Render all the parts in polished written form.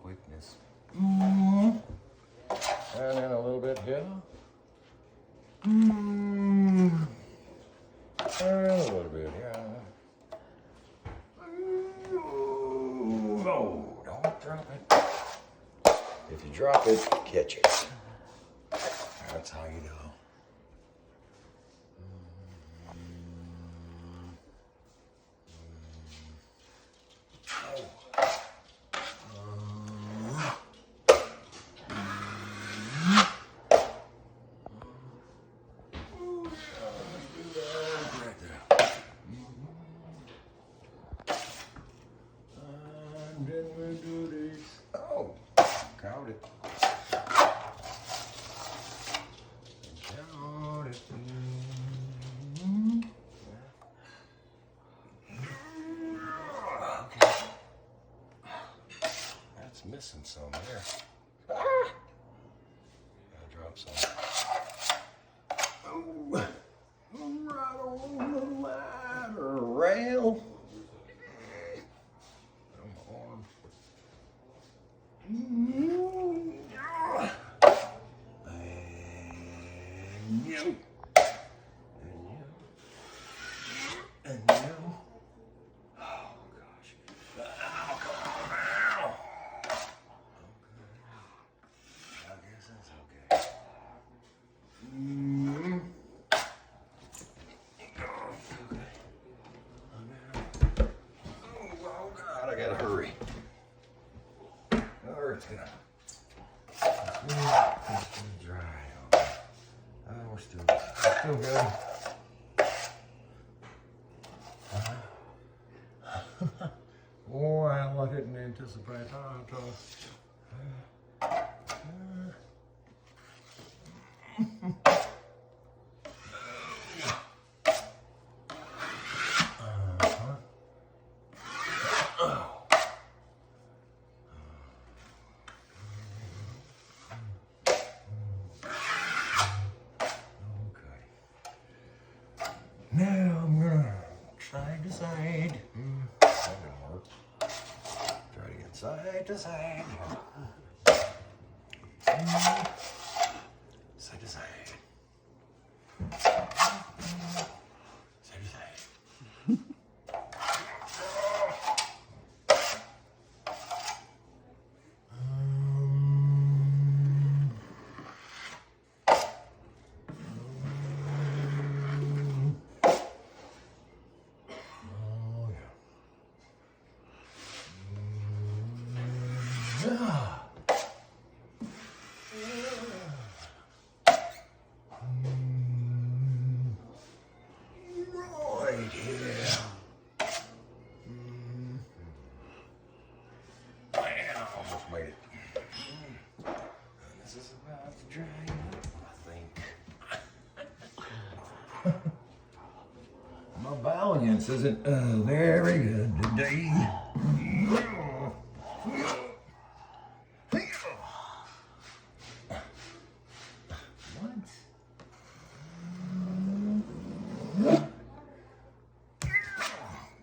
quickness. And then a little bit here. And a little bit here. No, don't drop it. If you drop it, catch it. That's how you do. And then we do this. Oh, count it. Count it. Okay. That's missing some there. Ah! Gotta drop some. Oh, right on the ladder rail. And you. Oh gosh. Oh, come on now. Okay. I guess that's okay. Okay. Oh God, I gotta hurry. Or it's gonna dry. Oh, we're still good. Well, I didn't anticipate that. Now I'm gonna side to side. That didn't work. Try to get side to side. Side to side. Side to side. Right here. Wow, almost made it. This is about to dry up, I think. My balance isn't very good today.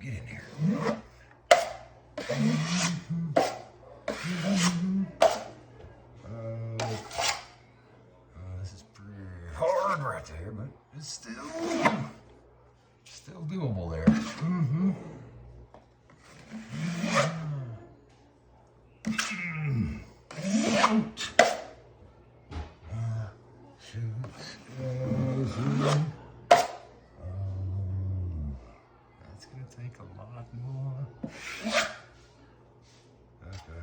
Get in here. This is pretty hard right there, but it's still doable there. That's gonna take a lot more. Okay.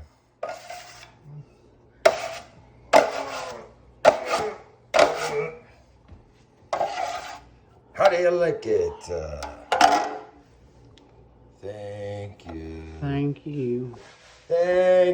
How do you like it? Thank you. Thank you. Thank you.